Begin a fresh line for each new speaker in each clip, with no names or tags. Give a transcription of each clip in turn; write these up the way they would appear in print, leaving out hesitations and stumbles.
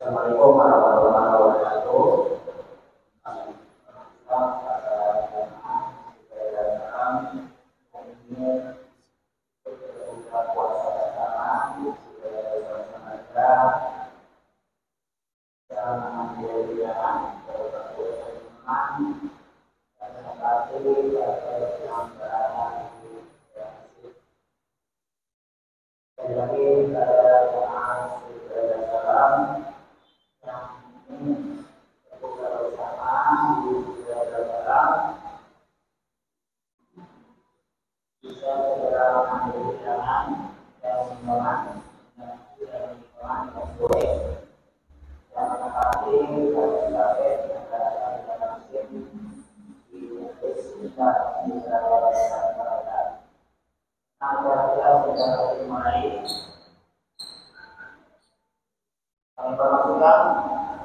Assalamualaikum warahmatullahi wabarakatuh. Informasikan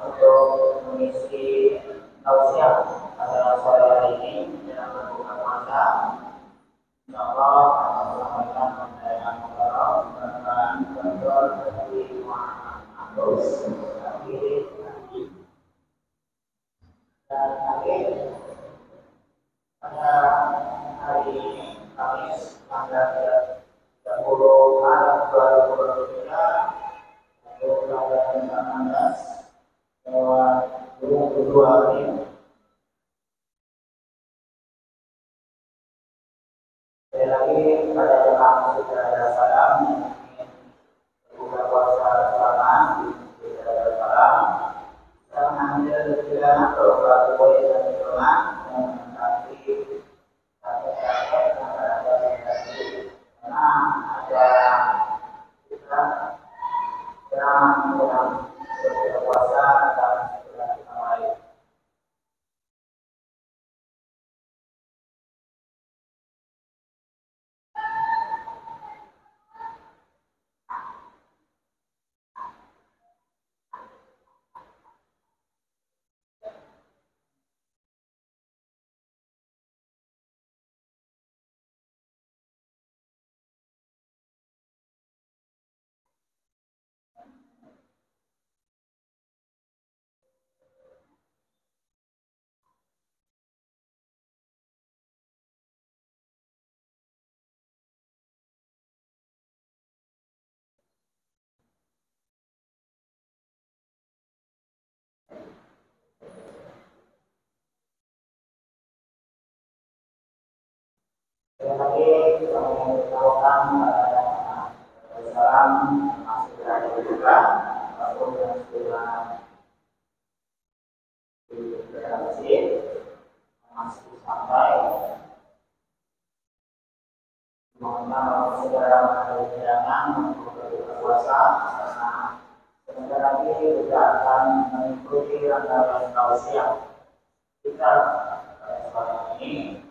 untuk mengisi tausiah pada sore hari ini dalam berbuka puasa. Insyaallah akan melakukan pemberian mubarak dan kontrol dari Muhammad dan akhir pada hari ini Kamis tanggal 30 Maret 2023 untuk pelajaran 19 lewat 22 ini. Sekali lagi pada jemaah sudah ada salam ingin berbuka puasa bersama sudah ada salam dan mengambil pilihan berupa kue dan minuman dan nanti kakek-kakek yang berada di sini karena ada kita yang berbuka puasa dan sudah kita mulai. Sekali lagi kita memberitahukan salam masih berada di belakang ataupun yang sudah di dalam masjid masih sampai. Semoga segera menghadiri hidangan untuk berbuka puasa karena sebentar lagi kita akan mengikuti rangkaian tausiah kita pada sore ini.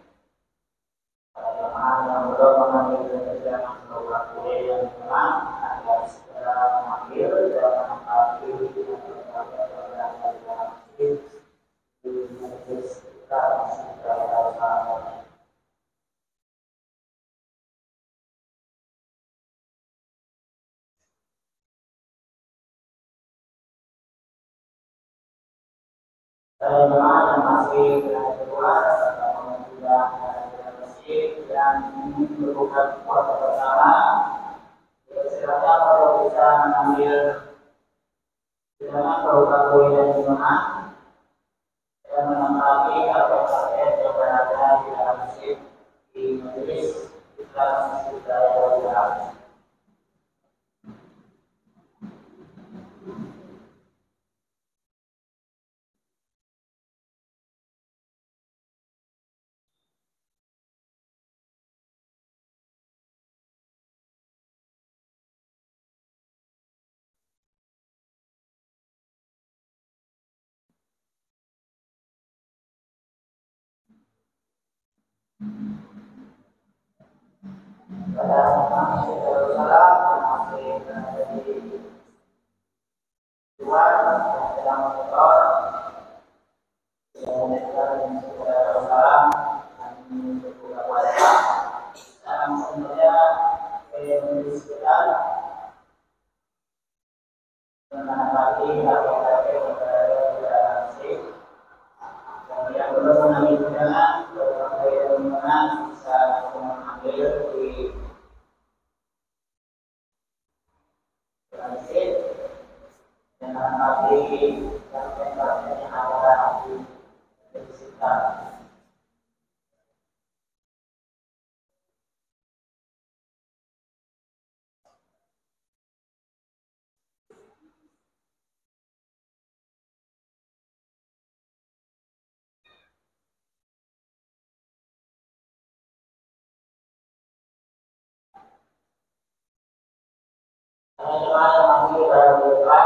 Jemaah yang belum mengambil perjalanan berupa kue yang tenang agar segera mengambil dan menempati tempat berada di dalam masjid di majlis kita masih berada saat ini. Jemaah yang masih berada di luar ataupun sudah berada di masjid dan ingin berbuka puasa bersama, Silakan kalau bisa mengambil dengan program dan minuman dan menempati karpet-karpet yang berada di dalam masjid di majelis Islam Budaya Wajah. Teman-teman yang masih berada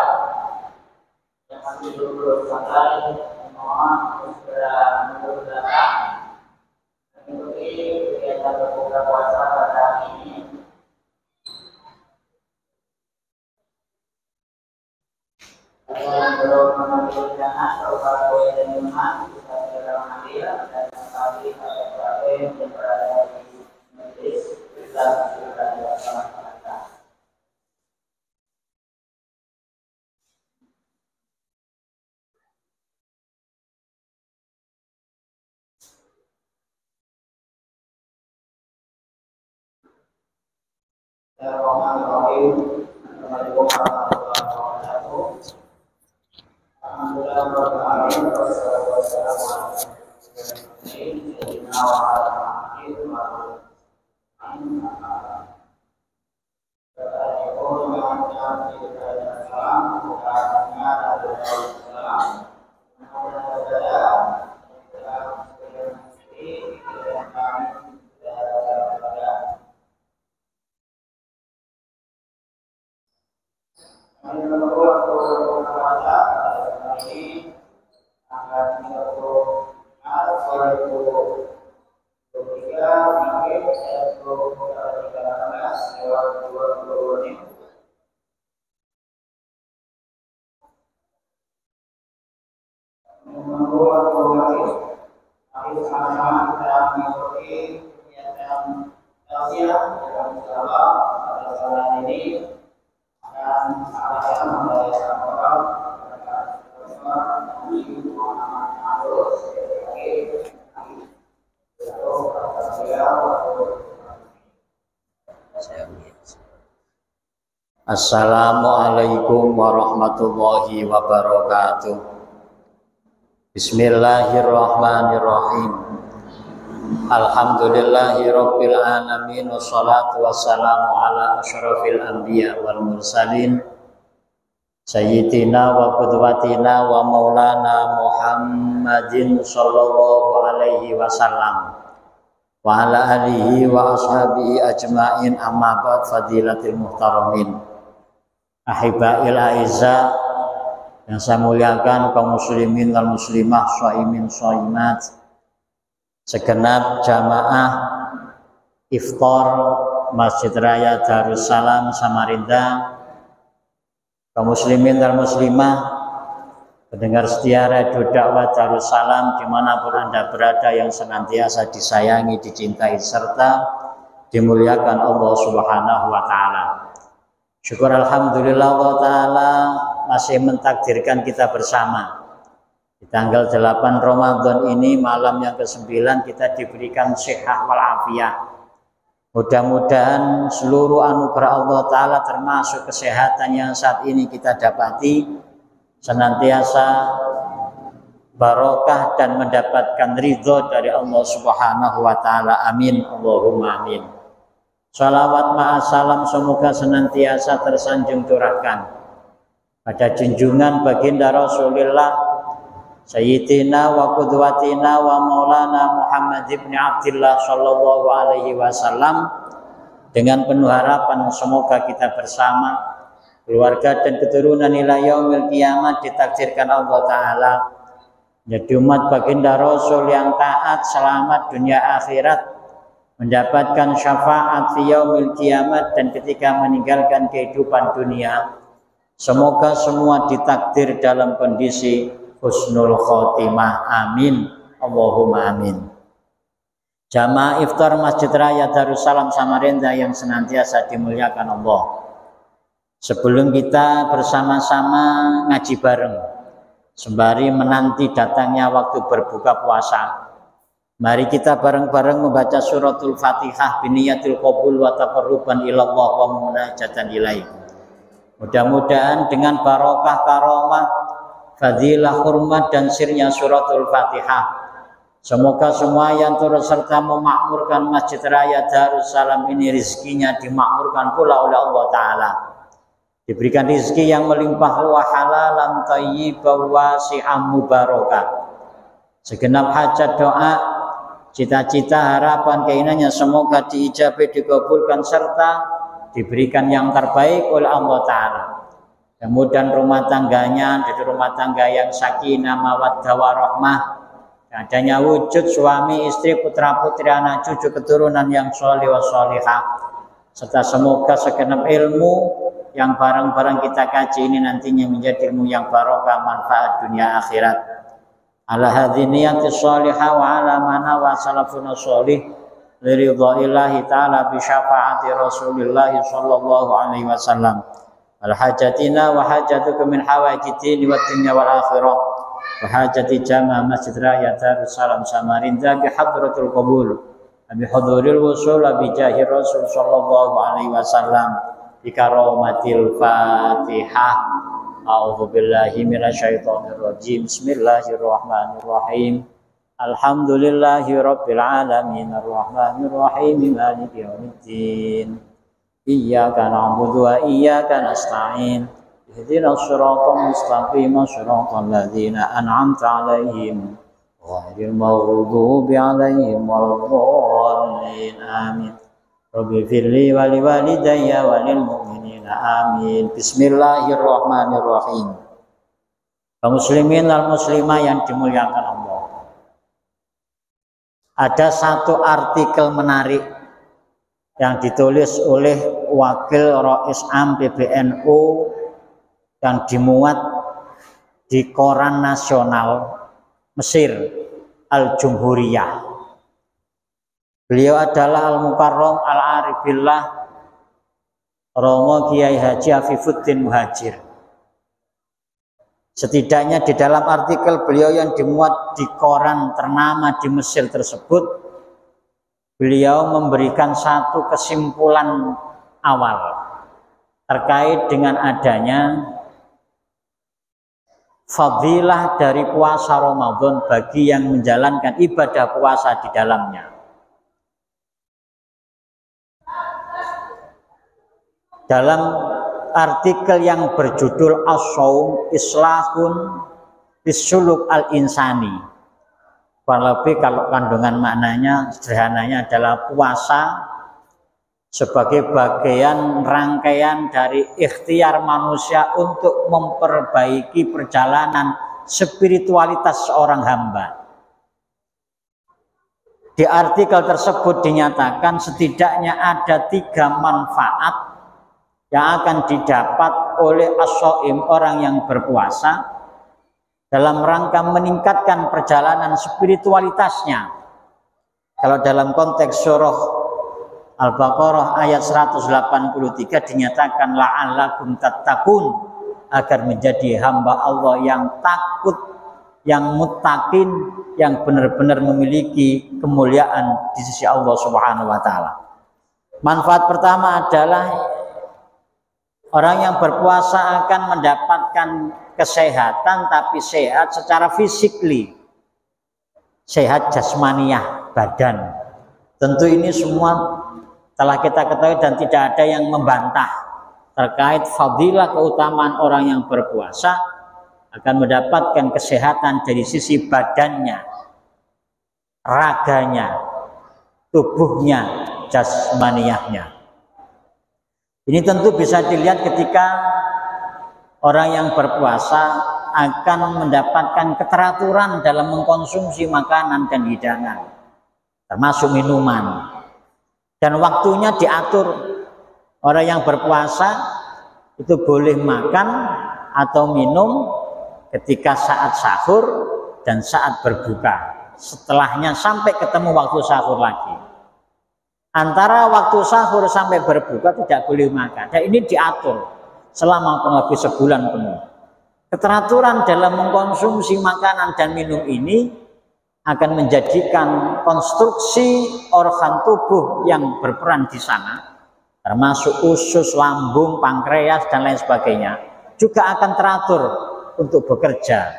yang masih belum sampai, mohon segera mundur ke belakang mengikuti kegiatan berbuka puasa pada hari ini. Yang belum mengambil hidangan berupa kue dan minuman bisa segera mengambil dan mengetahui KPKP yang berada di majelis Islam Budaya Wajah. Bismillahirrahmanirrahim. Assalamualaikum warahmatullahi wabarakatuh. Alhamdulillah rabbil alamin wassalatu wassalamu ala sayyidina wa ala alihi wa
Assalamualaikum warahmatullahi wabarakatuh. Bismillahirrahmanirrahim. Alhamdulillahi rabbil alamin wassalatu wassalamu ala asyrafil anbiya wal mursalin sayyidina wa qudwatina wa maulana Muhammadin sallallahu alaihi wasallam wa ala alihi wa ashabihi ajmain, amma ba'd. Fadilatil muhtaramin, ahibail aiza yang saya muliakan, kaum muslimin dan muslimah, shaimin shaimat, segenap jamaah iftar Masjid Raya Darussalam Samarinda, kaum muslimin dan muslimah, pendengar setia Radio Dakwah Darussalam dimanapun Anda berada, yang senantiasa disayangi, dicintai, serta dimuliakan Allah Subhanahu wa Ta'ala. Syukur alhamdulillah wa ta'ala masih mentakdirkan kita bersama di tanggal 8 Ramadan ini, malam yang ke-9, kita diberikan sehat walafiat, Mudah-mudahan seluruh anugerah Allah Ta'ala termasuk kesehatan yang saat ini kita dapati senantiasa barokah dan mendapatkan ridho dari Allah Subhanahu wa Ta'ala. Amin. Allahumma amin. Salawat ma'asalam semoga senantiasa tersanjung curahkan pada junjungan baginda Rasulullah Sayyidina wa qudwatina wa maulana Muhammad ibn Abdillah sallallahu alaihi wasallam, dengan penuh harapan semoga kita bersama keluarga dan keturunan ila yaumil kiamat ditakdirkan Allah Ta'ala jadi umat baginda Rasul yang taat selamat dunia akhirat, mendapatkan syafaat fi yaumil kiamat, dan ketika meninggalkan kehidupan dunia semoga semua ditakdir dalam kondisi husnul khotimah. Amin. Allahumma amin. Jamaah iftar Masjid Raya Darussalam Samarinda yang senantiasa dimuliakan Allah. Sebelum kita bersama-sama ngaji bareng sembari menanti datangnya waktu berbuka puasa, mari kita bareng-bareng membaca suratul Fatihah biniyatil qabul wa taqarruban ilallah wa munajatan ilaih. Mudah-mudahan dengan barokah karomah, fadilah, hormat dan sirnya suratul Fatihah, semoga semua yang turut serta memakmurkan Masjid Raya Darussalam ini rezekinya dimakmurkan pula oleh Allah Ta'ala, diberikan rezeki yang melimpah wa halalan thayyiban wasi'an mubarakah. Segenap hajat, doa, cita-cita, harapan, keinginannya semoga diijabai, dikabulkan serta diberikan yang terbaik oleh Allah Ta'ala. Kemudian rumah tangganya jadi rumah tangga yang sakinah, mawaddah, warahmah, adanya wujud suami, istri, putra putri, anak cucu, keturunan yang sholih wa sholihah, serta semoga segenap ilmu yang bareng-bareng kita kaji ini nantinya menjadi ilmu yang barokah, manfaat dunia akhirat. Ala hadzi niyatis sholihah wa ala mana wa salafuna sholih liridhaillahi ta'ala bi syafaati Rasulillah sallallahu alaihi wasallam. Al hajatina wa hajatukum min hawaijid wa dunya wal akhirah wa hajati jamaah Masjid Raya Darussalam Samarinda bi hadratul qabul bi huduril wusul bi jahi Rasul sallallahu alaihi wasallam. Bikaromatil Fatihah. A'udzu billahi minasyaitonir rajim. Bismillahirrahmanirrahim. Alhamdulillahi rabbil alamin arrahmanir rahim maliki yaumiddin. Iyyaka na'budu wa iyyaka nasta'in. Ihdinas siratal mustaqim, siratal ladzina an'amta 'alaihim ghairil maghdubi 'alaihim waladdallin. Amin. Rabbi firli wa liwalidayya wa lil mu'minina amin. Bismillahirrahmanirrahim. Kaum muslimin wal muslimah yang dimuliakan Allah. Ada satu artikel menarik yang ditulis oleh Wakil Rais Am PBNU yang dimuat di koran nasional Mesir, Al-Jumhuriyah. Beliau adalah Al-Mukarram Al-Aribillah Romo Kiai Haji Afifuddin Muhajir. Setidaknya di dalam artikel beliau yang dimuat di koran ternama di Mesir tersebut, beliau memberikan satu kesimpulan awal terkait dengan adanya fadilah dari puasa Ramadan bagi yang menjalankan ibadah puasa di dalamnya. Dalam artikel yang berjudul As-Shaum Islahun Bisuluk Al-Insani, kurang lebih kalau kandungan maknanya sederhananya adalah puasa sebagai bagian rangkaian dari ikhtiar manusia untuk memperbaiki perjalanan spiritualitas seorang hamba. Di artikel tersebut dinyatakan setidaknya ada 3 manfaat yang akan didapat oleh as-shaim, orang yang berpuasa, dalam rangka meningkatkan perjalanan spiritualitasnya. Kalau dalam konteks surah Al-Baqarah ayat 183 dinyatakan la'allakum tattaqun, agar menjadi hamba Allah yang takut, yang muttaqin, yang benar-benar memiliki kemuliaan di sisi Allah Subhanahu wa taala. Manfaat pertama adalah orang yang berpuasa akan mendapatkan kesehatan, tapi sehat secara fisikly, sehat jasmaniah badan. Tentu ini semua telah kita ketahui dan tidak ada yang membantah terkait fadilah keutamaan orang yang berpuasa akan mendapatkan kesehatan dari sisi badannya, raganya, tubuhnya, jasmaniahnya. Ini tentu bisa dilihat ketika orang yang berpuasa akan mendapatkan keteraturan dalam mengkonsumsi makanan dan hidangan, termasuk minuman. Dan waktunya diatur. Orang yang berpuasa itu boleh makan atau minum ketika saat sahur dan saat berbuka. Setelahnya sampai ketemu waktu sahur lagi. Antara waktu sahur sampai berbuka tidak boleh makan. Dan ini diatur selama kurang lebih sebulan penuh. Keteraturan dalam mengkonsumsi makanan dan minum ini akan menjadikan konstruksi organ tubuh yang berperan di sana, termasuk usus, lambung, pankreas dan lain sebagainya, juga akan teratur untuk bekerja,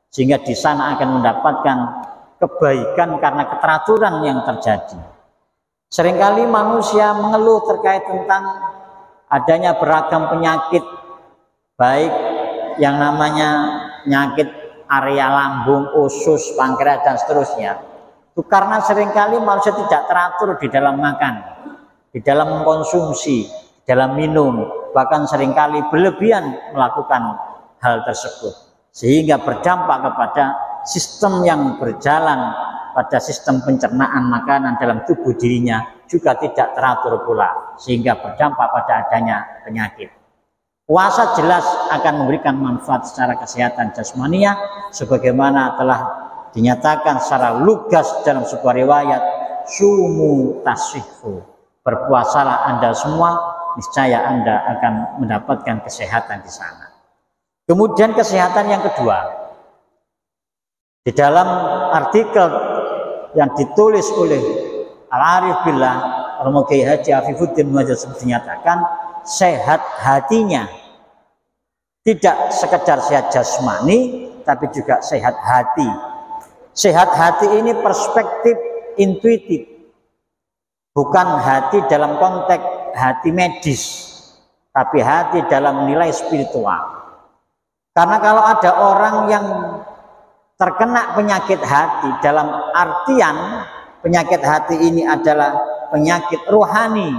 sehingga di sana akan mendapatkan kebaikan karena keteraturan yang terjadi. Seringkali manusia mengeluh terkait tentang adanya beragam penyakit, baik yang namanya penyakit area lambung, usus, pankreas dan seterusnya. Itu karena seringkali manusia tidak teratur di dalam makan, di dalam mengkonsumsi, di dalam minum, bahkan seringkali berlebihan melakukan hal tersebut, sehingga berdampak kepada sistem yang berjalan pada sistem pencernaan makanan dalam tubuh dirinya juga tidak teratur pula, sehingga berdampak pada adanya penyakit. Puasa jelas akan memberikan manfaat secara kesehatan jasmania, sebagaimana telah dinyatakan secara lugas dalam sebuah riwayat, sumu tasihhu, berpuasalah Anda semua, niscaya Anda akan mendapatkan kesehatan di sana. Kemudian kesehatan yang kedua, di dalam artikel yang ditulis oleh Al-Arif Billah Al-Mughai Haji Afifuddin Muhammad dinyatakan sehat hatinya, tidak sekedar sehat jasmani tapi juga sehat hati. Sehat hati ini perspektif intuitif, bukan hati dalam konteks hati medis, tapi hati dalam nilai spiritual. Karena kalau ada orang yang terkena penyakit hati, dalam artian penyakit hati ini adalah penyakit rohani,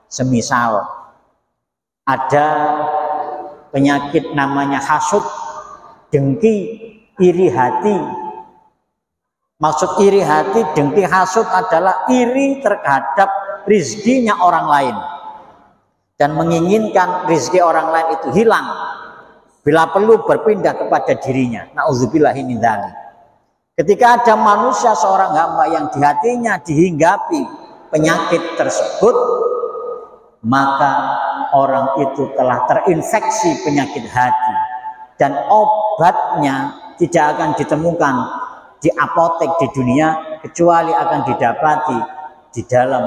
semisal ada penyakit namanya hasud, dengki, iri hati. Maksud iri hati, dengki, hasud adalah iri terhadap rizkinya orang lain dan menginginkan rizki orang lain itu hilang, bila perlu berpindah kepada dirinya. Nauzubillahi min dzalik. Ketika ada manusia, seorang hamba yang di hatinya dihinggapi penyakit tersebut, maka orang itu telah terinfeksi penyakit hati dan obatnya tidak akan ditemukan di apotek di dunia, kecuali akan didapati di dalam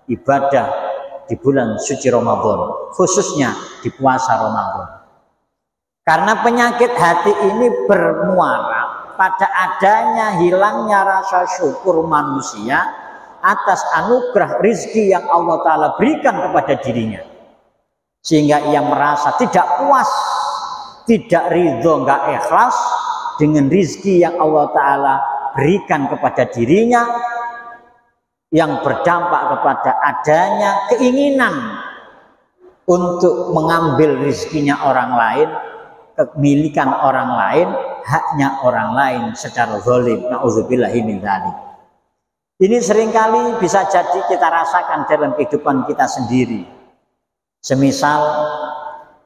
ibadah di bulan suci Ramadan, khususnya di puasa Ramadan. Karena penyakit hati ini bermuara pada adanya hilangnya rasa syukur manusia atas anugerah rizki yang Allah Ta'ala berikan kepada dirinya, sehingga ia merasa tidak puas, tidak ridho, nggak ikhlas dengan rizki yang Allah Ta'ala berikan kepada dirinya, yang berdampak kepada adanya keinginan untuk mengambil rizkinya orang lain, kemilikan orang lain, haknya orang lain secara zalim. Nauzubillahi min dzalik. Ini seringkali bisa jadi kita rasakan dalam kehidupan kita sendiri. Semisal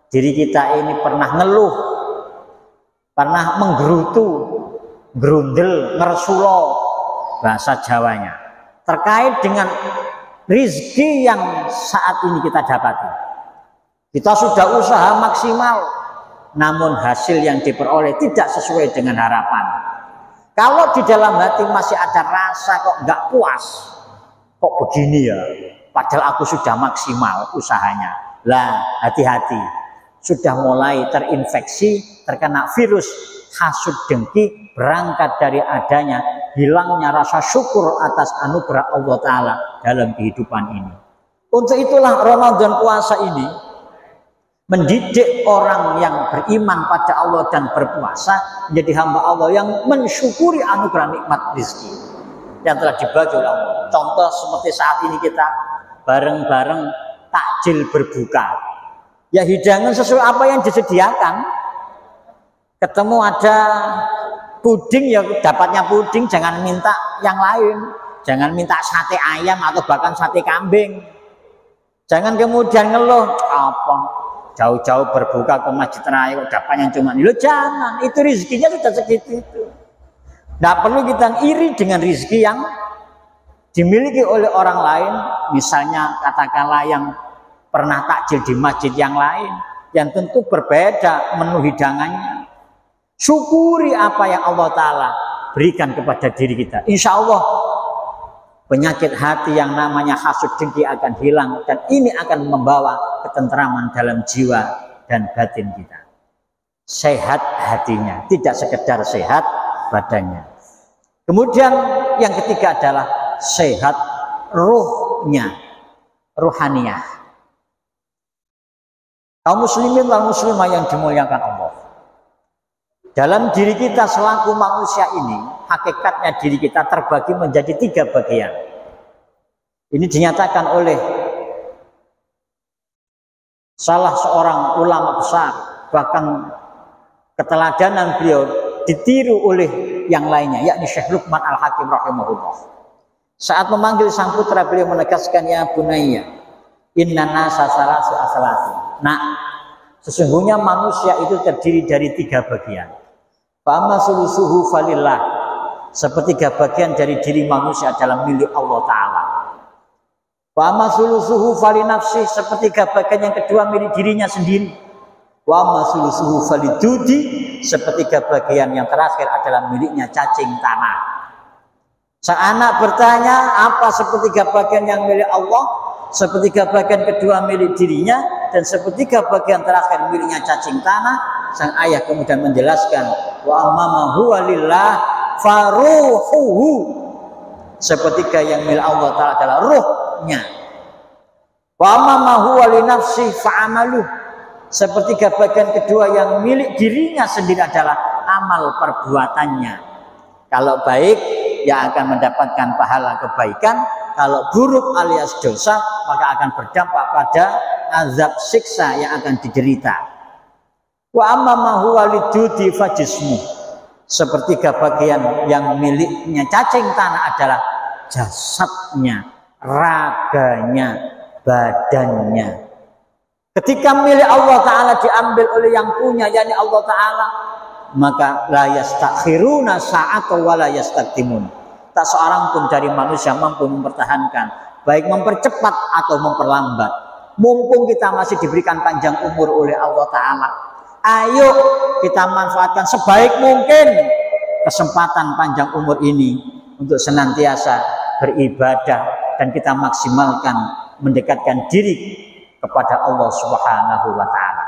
diri kita ini pernah ngeluh, pernah menggerutu, gerundel, ngersulo, bahasa Jawanya, terkait dengan rizki yang saat ini kita dapati. Kita sudah usaha maksimal, namun hasil yang diperoleh tidak sesuai dengan harapan. Kalau di dalam hati masih ada rasa kok nggak puas, kok begini ya, padahal aku sudah maksimal usahanya. Lah, hati-hati. Sudah mulai terinfeksi, terkena virus hasud dengki, berangkat dari adanya hilangnya rasa syukur atas anugerah Allah Ta'ala dalam kehidupan ini. Untuk itulah Ramadan puasa ini mendidik orang yang beriman pada Allah dan berpuasa menjadi hamba Allah yang mensyukuri anugerah nikmat rezeki yang telah dibagi oleh Allah. Contoh seperti saat ini kita bareng-bareng takjil berbuka. Ya hidangan sesuai apa yang disediakan. Ketemu ada puding ya dapatnya puding, jangan minta yang lain. Jangan minta sate ayam atau bahkan sate kambing. Jangan kemudian ngeluh apa jauh-jauh berbuka ke Masjid Raya kok dapatnya cuma lo, jangan, itu rezekinya sudah segitu itu. Tidak perlu kita iri dengan rezeki yang dimiliki oleh orang lain, misalnya katakanlah yang pernah takjil di masjid yang lain, yang tentu berbeda menu hidangannya. Syukuri apa yang Allah Ta'ala berikan kepada diri kita. Insya Allah penyakit hati yang namanya hasud dengki akan hilang, dan ini akan membawa ketentraman dalam jiwa dan batin kita. Sehat hatinya, tidak sekedar sehat badannya. Kemudian yang ketiga adalah sehat ruhnya, ruhaniyah. Kaum muslimin dan muslimah yang dimuliakan Allah, dalam diri kita selaku manusia ini, hakikatnya diri kita terbagi menjadi 3 bagian. Ini dinyatakan oleh salah seorang ulama besar, bahkan keteladanan beliau ditiru oleh yang lainnya, yakni Syekh Luqman Al-Hakim rahimahullah. Saat memanggil sang putra, beliau menegaskan, ya bunayya, inna nasa salasu asalati. Nah, sesungguhnya manusia itu terdiri dari 3 bagian. Fama sulusuhu falillah, sepertiga bagian dari diri manusia adalah milik Allah Ta'ala. Fama sulusuhu falinafsi, sepertiga bagian yang kedua milik dirinya sendiri. Wama sulusuhu falidudi, sepertiga bagian yang terakhir adalah miliknya cacing tanah. Seanak bertanya, apa sepertiga bagian yang milik Allah, sepertiga bagian kedua milik dirinya, dan sepertiga bagian terakhir miliknya cacing tanah? Sang ayah kemudian menjelaskan, wa amamahu walillah faruhuhu, sepertiga yang milik Allah Ta'ala adalah ruhnya. Wa amamahu walinafsi fa'amaluh, sepertiga bagian kedua yang milik dirinya sendiri adalah amal perbuatannya. Kalau baik, ya akan mendapatkan pahala kebaikan. Kalau buruk alias dosa, maka akan berdampak pada azab siksa yang akan diderita. Wa amma ma huwa lidudi fajismu, sepertiga bagian yang miliknya cacing tanah adalah jasadnya, raganya, badannya. Ketika milik Allah Ta'ala diambil oleh yang punya, yakni Allah Ta'ala, maka la yastakhiruna sa'ata wa la yastaqdimun. Tak seorang pun dari manusia mampu mempertahankan, baik mempercepat atau memperlambat. Mumpung kita masih diberikan panjang umur oleh Allah Ta'ala, ayo kita manfaatkan sebaik mungkin kesempatan panjang umur ini untuk senantiasa beribadah, dan kita maksimalkan mendekatkan diri kepada Allah Subhanahu wa Ta'ala.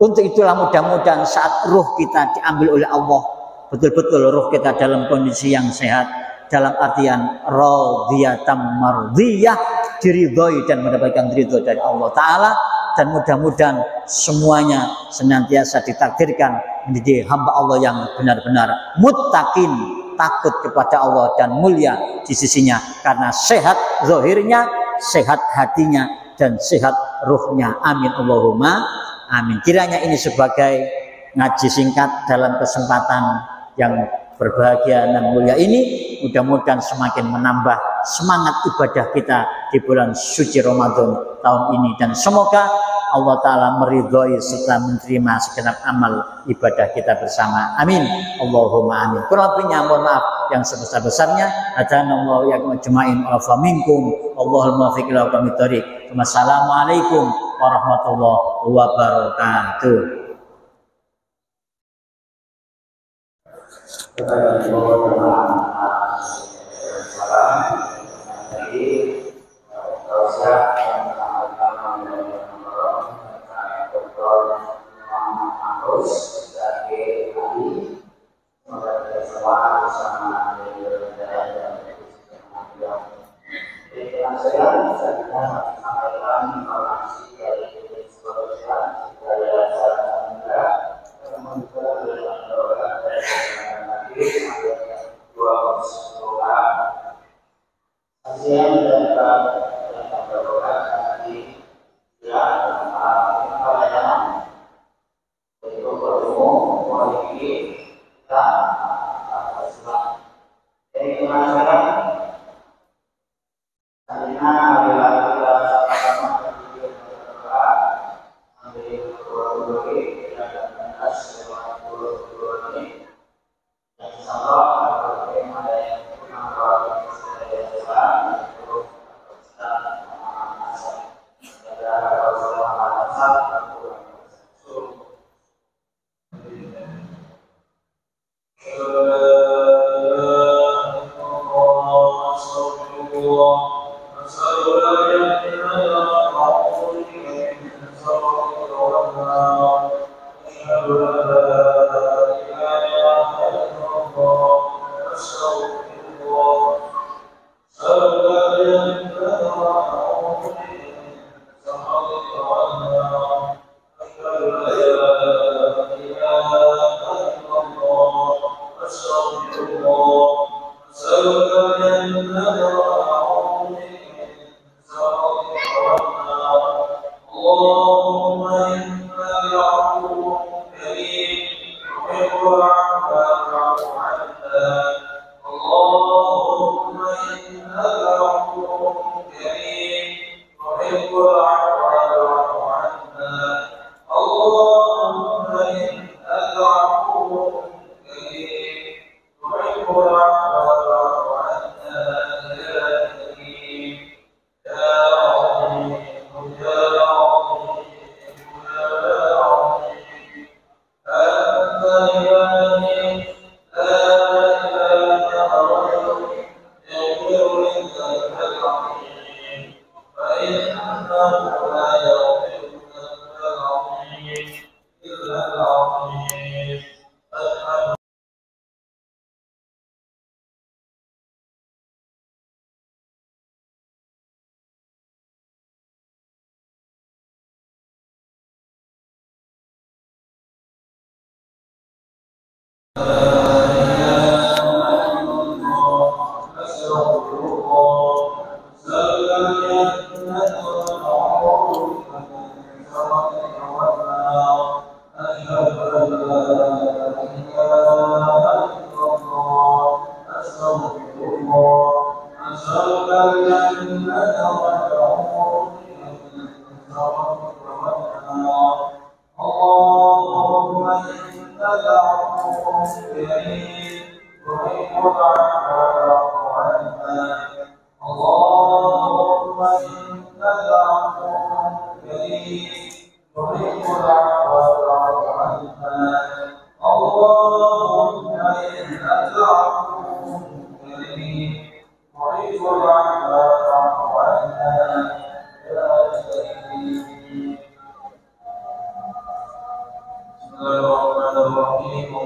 Untuk itulah mudah-mudahan saat ruh kita diambil oleh Allah, betul-betul ruh kita dalam kondisi yang sehat, dalam artian radhiyatam mardiyah, diridhoi dan mendapatkan ridho dari Allah Ta'ala. Dan mudah-mudahan semuanya senantiasa ditakdirkan menjadi hamba Allah yang benar-benar muttaqin, takut kepada Allah dan mulia di sisinya, karena sehat zahirnya, sehat hatinya, dan sehat ruhnya. Amin Allahumma amin. Kiranya ini sebagai ngaji singkat dalam kesempatan yang berbahagia dan mulia ini, mudah-mudahan semakin menambah semangat ibadah kita di bulan suci Ramadan tahun ini, dan semoga Allah Ta'ala meridhoi serta menerima segenap amal ibadah kita bersama. Amin Allahumma amin. Kurang lebihnya mohon maaf yang sebesar-besarnya. Hadanallahu yakum ajmain wa faminkum Allahul muwaffiq ila aqwamit thoriq. Wassalamualaikum warahmatullahi wabarakatuh.
Jadi Bismillahirrahmanirrahim.